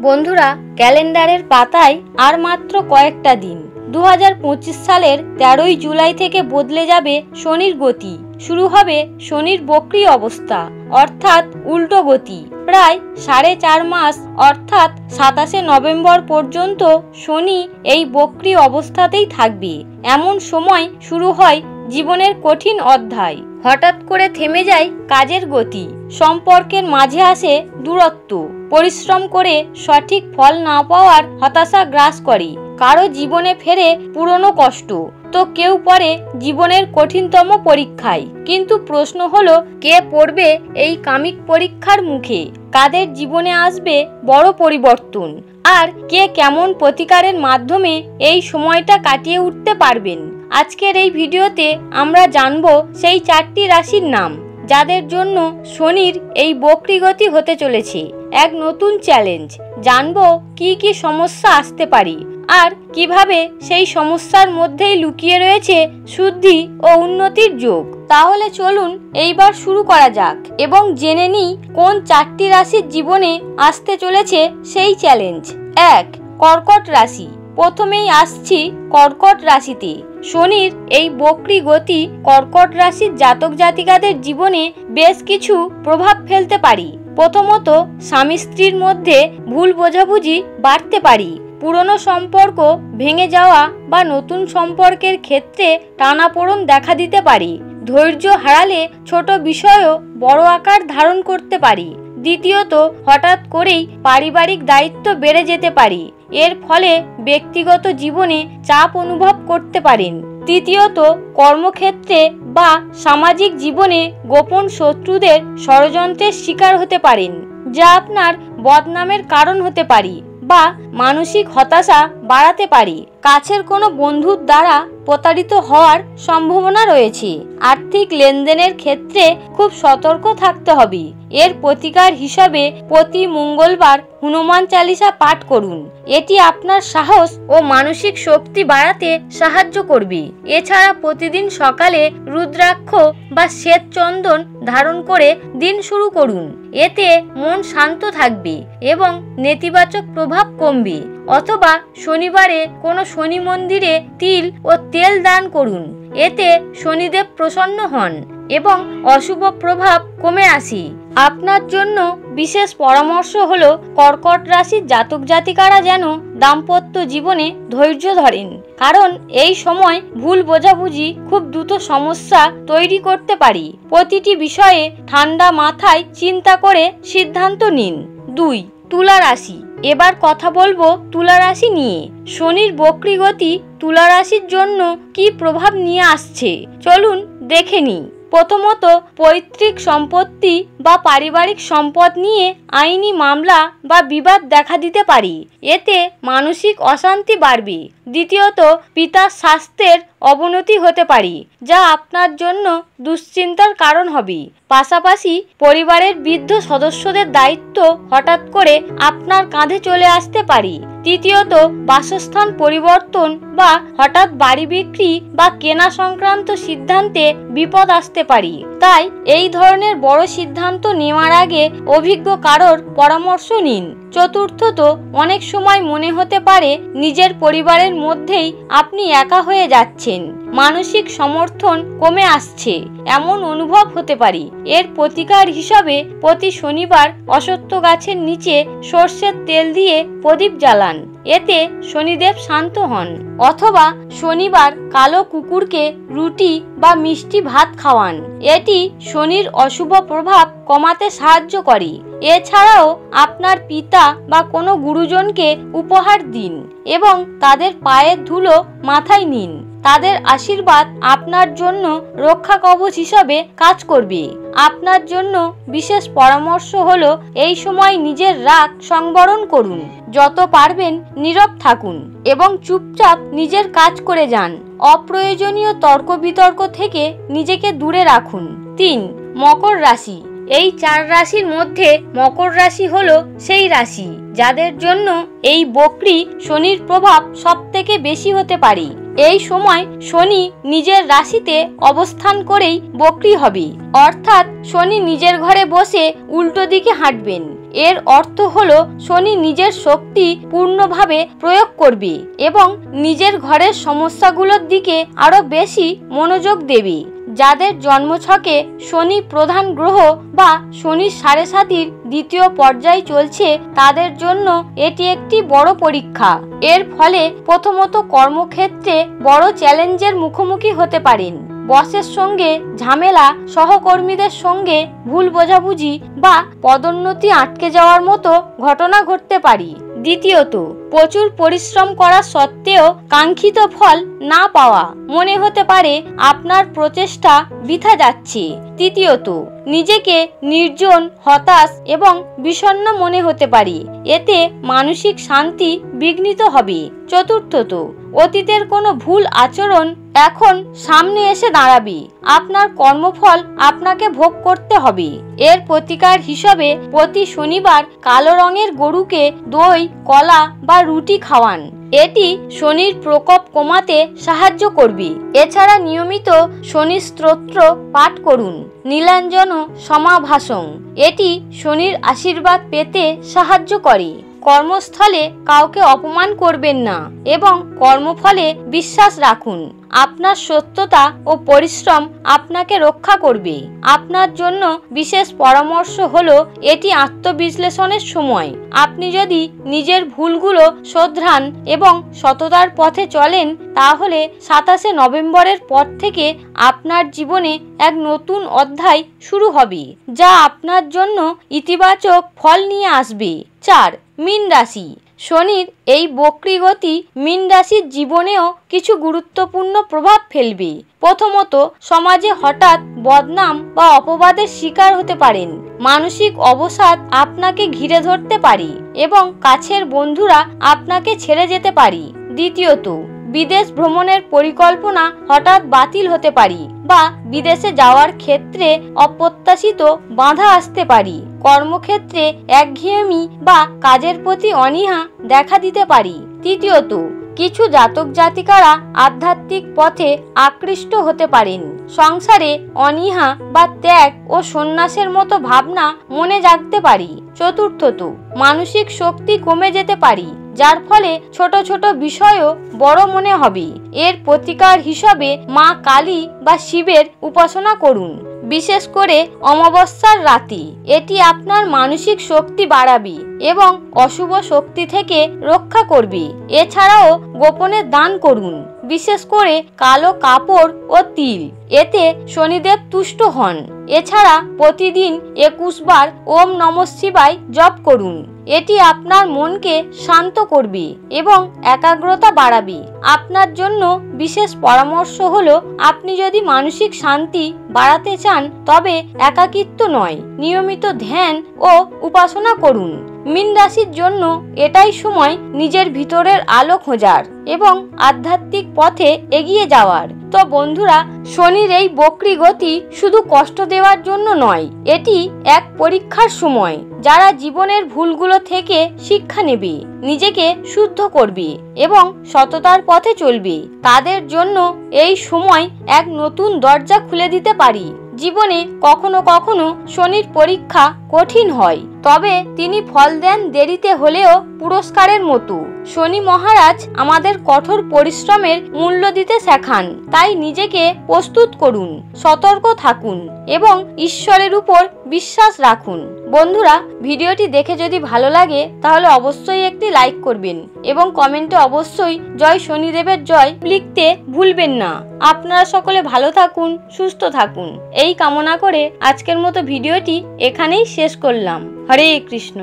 বন্ধুরা, ক্যালেন্ডারের পাতায় আর মাত্র কয়েকটা দিন। 2025 সালের 13ই জুলাই থেকে বদলে যাবে শনির গতি। শুরু হবে শনির বক্রী অবস্থা, অর্থাৎ উল্টো গতি। প্রায় 4.5 মাস অর্থাৎ 27শে নভেম্বর পর্যন্ত শনি এই বক্রী অবস্থাতেই থাকবে। এমন সময় শুরু হয় জীবনের কঠিন অধ্যায়। হঠাৎ করে থেমে যায় কাজের গতি, সম্পর্কের মাঝে আসে দূরত্ব, পরিশ্রম করে সঠিক ফল না পাওয়ার হতাশা গ্রাস করে। কারো জীবনে ফেরে পুরনো কষ্ট, তো কেউ পড়ে জীবনের কঠিনতম পরীক্ষায়। কিন্তু প্রশ্ন হলো, কে পড়বে এই কামিক পরীক্ষার মুখে? কাদের জীবনে আসবে বড় পরিবর্তন? আর কে কেমন প্রতিকারের মাধ্যমে এই সময়টা কাটিয়ে উঠতে পারবেন? আজকের এই ভিডিওতে আমরা জানব সেই 4টি রাশির নাম, যাদের জন্য শনির এই বক্রী গতি হতে চলেছে এক নতুন চ্যালেঞ্জ। জানবো কি কি সমস্যা আসতে পারে আর কিভাবে সেই সমস্যার মধ্যেই লুকিয়ে রয়েছে শুদ্ধি ও উন্নতির যোগ। তাহলে চলুন এইবার শুরু করা যাক এবং জেনে নিই কোন 4টি রাশির জীবনে আসতে চলেছে সেই চ্যালেঞ্জ। 1. কর্কট রাশি। প্রথমেই আসছি কর্কট রাশিতে। শনির এই বক্রী গতি কর্কট রাশির জাতক জাতিকাদের জীবনে বেশ কিছু প্রভাব ফেলতে পারে। প্রথমত, স্বামী স্ত্রীর মধ্যে ভুল বোঝাবুঝি বাড়তে পারে। পুরনো সম্পর্ক ভেঙে যাওয়া বা নতুন সম্পর্কের ক্ষেত্রে টানাপোড়েন দেখা দিতে পারে। ধৈর্য হারালে ছোট বিষয়ও বড় আকার ধারণ করতে পারে। দ্বিতীয়ত, হঠাৎ করেই পারিবারিক দায়িত্ব বেড়ে যেতে পারে। এর ফলে ব্যক্তিগত জীবনে চাপ অনুভব করতে পারেন। তৃতীয়ত, কর্মক্ষেত্রে বা সামাজিক জীবনে গোপন শত্রুদের ষড়যন্ত্রের শিকার হতে পারেন, যা আপনার বদনামের কারণ হতে পারে বা মানসিক হতাশা বাড়াতে পারে। কাছের কোনো বন্ধুর দ্বারা প্রতারিত হওয়ার সম্ভাবনা রয়েছে। আর্থিক লেনদেনের ক্ষেত্রে খুব সতর্ক থাকতে হবে। এর প্রতিকার হিসাবে প্রতি মঙ্গলবার হনুমান চালিসা পাঠ করুন। এটি আপনার সাহস ও মানসিক শক্তি বাড়াতে সাহায্য করবে। এছাড়া প্রতিদিন সকালে রুদ্রাক্ষ বা শ্বেত চন্দন ধারণ করে দিন শুরু করুন। এতে মন শান্ত থাকবে এবং নেতিবাচক প্রভাব কমবে। অথবা শনিবারে কোনো শনি মন্দিরে তিল ও তেল দান করুন। এতে শনিদেব প্রসন্ন হন এবং অশুভ প্রভাব কমে আসে। আপনার জন্য বিশেষ পরামর্শ হলো, কর্কট রাশির জাতক জাতিকারা যেন দাম্পত্য জীবনে ধৈর্য ধরেন, কারণ এই সময় ভুল বোঝাবুঝি খুব দ্রুত সমস্যা তৈরি করতে পারে। প্রতিটি বিষয়ে ঠান্ডা মাথায় চিন্তা করে সিদ্ধান্ত নিন। 2. তুলা রাশি। এবার কথা বলবো তুলা রাশি নিয়ে। শনির বক্রী গতি তুলা রাশির জন্য কি প্রভাব নিয়ে আসছে চলুন দেখে নিই। প্রথমত, পৈতৃক সম্পত্তি বা পারিবারিক সম্পদ নিয়ে আইনি মামলা বা বিবাদ দেখা দিতে পারে। এতে মানসিক অশান্তি বাড়বে। দ্বিতীয়ত, পিতার স্বাস্থ্যের অবনতি হতে পারে, যা আপনার জন্য দুশ্চিন্তার কারণ হবে। পাশাপাশি পরিবারের বৃদ্ধ সদস্যদের দায়িত্ব হঠাৎ করে আপনার কাঁধে চলে আসতে পারে। তৃতীয়ত, বাসস্থান পরিবর্তন বা হঠাৎ বাড়ি বিক্রি বা কেনা সংক্রান্ত সিদ্ধান্তে বিপদ আসতে পারে। তাই এই ধরনের বড় সিদ্ধান্ত নেওয়ার আগে অভিজ্ঞ কারোর পরামর্শ নিন। চতুর্থত, অনেক সময় মনে হতে পারে নিজের পরিবারের মধ্যেই আপনি একা হয়ে যাচ্ছেন। মানসিক সমর্থন কমে আসছে, এমন অনুভব হতে পারে। এর প্রতিকার হিসাবে প্রতি শনিবার অশ্বত্থ গাছের নিচে সর্ষের তেল দিয়ে প্রদীপ জ্বালান। এতে শনিদেব শান্ত হন। অথবা শনিবার কালো কুকুরকে রুটি বা মিষ্টি ভাত খাওয়ান। এটি শনির অশুভ প্রভাব কমাতে সাহায্য করে। এছাড়াও আপনার পিতা বা কোনো গুরুজনকে উপহার দিন এবং তাদের পায়ের ধুলো মাথায় নিন। তাদের আশীর্বাদ আপনার জন্য রক্ষা কবচ হিসাবে কাজ করবে। আপনার জন্য বিশেষ পরামর্শ হলো, এই সময় নিজের রাগ সংবরণ করুন। যত পারবেন নীরব থাকুন এবং চুপচাপ নিজের কাজ করে যান। অপ্রয়োজনীয় তর্ক বিতর্ক থেকে নিজেকে দূরে রাখুন। 3. মকর রাশি। এই 4 রাশির মধ্যে মকর রাশি হলো সেই রাশি যাদের জন্য এই বক্রী শনির প্রভাব সবথেকে বেশি হতে পারে। এই সময় শনি নিজের রাশিতে অবস্থান করেই বক্রী হবে, অর্থাৎ শনি নিজের ঘরে বসে উল্টো দিকে হাঁটবেন। এর অর্থ হলো শনি নিজের শক্তি পূর্ণভাবে প্রয়োগ করবে এবং নিজের ঘরের সমস্যাগুলোর দিকে আরো বেশি মনোযোগ দেবে। যাদের জন্মছকে শনি প্রধান গ্রহ বা শনির 7.5 দ্বিতীয় পর্যায় চলছে, তাদের জন্য এটি একটি বড় পরীক্ষা। এর ফলে প্রথমত কর্মক্ষেত্রে বড় চ্যালেঞ্জের মুখোমুখি হতে পারেন। বসের সঙ্গে ঝামেলা, সহকর্মীদের সঙ্গে ভুল বোঝাবুঝি বা পদোন্নতি আটকে যাওয়ার মতো ঘটনা ঘটতে পারে। দ্বিতীয়ত, প্রচুর পরিশ্রম করা সত্ত্বেও কাঙ্ক্ষিত ফল না পাওয়া, মনে হতে পারে আপনার প্রচেষ্টা বৃথা যাচ্ছে। তৃতীয়ত, নিজেকে নির্জন, হতাশ এবং বিষণ্ণ মনে হতে পারে, এতে মানসিক শান্তি বিঘ্নিত হবে। চতুর্থত, অতীতের কোনো ভুল আচরণ এখন সামনে এসে দাঁড়াবে, আপনার কর্মফল আপনাকে ভোগ করতে হবে। এর প্রতিকার হিসাবে প্রতি শনিবার কালো রঙের গরুকে দই, কলা বা রুটি খাওয়ান, এটি শনির প্রকোপ কমাতে সাহায্য করবে। এছাড়া নিয়মিত শনি স্তোত্র পাঠ করুন, নীলাঞ্জন সমাভাসং, এটি শনির আশীর্বাদ পেতে সাহায্য করে। কর্মস্থলে কাউকে অপমান করবেন না এবং কর্মফলে বিশ্বাস রাখুন। আপনার সত্যতা ও পরিশ্রম আপনাকে রক্ষা করবে। আপনার জন্য বিশেষ পরামর্শ হলো, এটি আত্মবিশ্লেষণের সময়। আপনি যদি নিজের ভুলগুলো শোধরান এবং সততার পথে চলেন, তাহলে 27শে নভেম্বরের পর থেকে আপনার জীবনে এক নতুন অধ্যায় শুরু হবে, যা আপনার জন্য ইতিবাচক ফল নিয়ে আসবে। 4. মীন রাশি। শনির এই বক্রী গতি মীন রাশির জীবনেও কিছু গুরুত্বপূর্ণ প্রভাব ফেলবে। প্রথমত, সমাজে হঠাৎ বদনাম বা অপবাদের শিকার হতে পারেন। মানসিক অবসাদ আপনাকে ঘিরে ধরতে পারে এবং কাছের বন্ধুরা আপনাকে ছেড়ে যেতে পারে। দ্বিতীয়ত, বিদেশ ভ্রমণের পরিকল্পনা হঠাৎ বাতিল হতে পারে বা বিদেশে যাওয়ার ক্ষেত্রে অপ্রত্যাশিত বাধা আসতে পারে। কর্মক্ষেত্রে একঘেয়েমি বা কাজের প্রতি অনীহা দেখা দিতে পারে। তৃতীয়ত, কিছু জাতক জাতিকারা আধ্যাত্মিক পথে আকৃষ্ট হতে পারেন। সংসারে অনীহা বা ত্যাগ ও সন্ন্যাসের মতো ভাবনা মনে জাগতে পারে। চতুর্থত, মানসিক শক্তি কমে যেতে পারে, যার ফলে ছোট ছোট বিষয়ও বড় মনে হবে। এর প্রতিকার হিসাবে মা কালী বা শিবের উপাসনা করুন, বিশেষ করে অমাবস্যার রাতে। এটি আপনার মানসিক শক্তি বাড়াবে এবং অশুভ শক্তি থেকে রক্ষা করবে। এছাড়াও গোপনে দান করুন, বিশেষ করে কালো কাপড় ও তিল, এতে শনিদেব তুষ্ট হন। এছাড়া প্রতিদিন 21 বার ওম নমঃ শিবায় জপ করুন, এটি আপনার মনকে শান্ত করবে এবং একাগ্রতা বাড়াবে। আপনার জন্য বিশেষ পরামর্শ হলো, আপনি যদি মানসিক শান্তি বাড়াতে চান, তবে একাকিত্ব নয়, নিয়মিত ধ্যান ও উপাসনা করুন। মীন রাশির জন্য এটাই সময় নিজের ভিতরের আলো খোঁজার এবং আধ্যাত্মিক পথে এগিয়ে যাওয়ার। তো বন্ধুরা, শনির এই বক্রী গতি শুধু কষ্ট দেওয়ার জন্য নয়, এটি এক পরীক্ষার সময়। যারা জীবনের ভুলগুলো থেকে শিক্ষা নেবে, নিজেকে শুদ্ধ করবে এবং সততার পথে চলবে, তাদের জন্য এই সময় এক নতুন দরজা খুলে দিতে পারে। জীবনে কখনো কখনো শনির পরীক্ষা কঠিন হয়, তবে তিনি ফল দেন দেরিতে হলেও পুরস্কারের মতো। শনি মহারাজ আমাদের কঠোর পরিশ্রমের মূল্য দিতে শেখান। তাই নিজেকে প্রস্তুত করুন, সতর্ক থাকুন এবং ঈশ্বরের উপর বিশ্বাস রাখুন। বন্ধুরা, ভিডিওটি দেখে যদি ভালো লাগে তাহলে অবশ্যই একটি লাইক করবেন এবং কমেন্টে অবশ্যই জয় শনিদেবের জয় লিখতে ভুলবেন না। আপনারা সকলে ভালো থাকুন, সুস্থ থাকুন, এই কামনা করে আজকের মতো ভিডিওটি এখানেই শেষ করলাম। হরে কৃষ্ণ।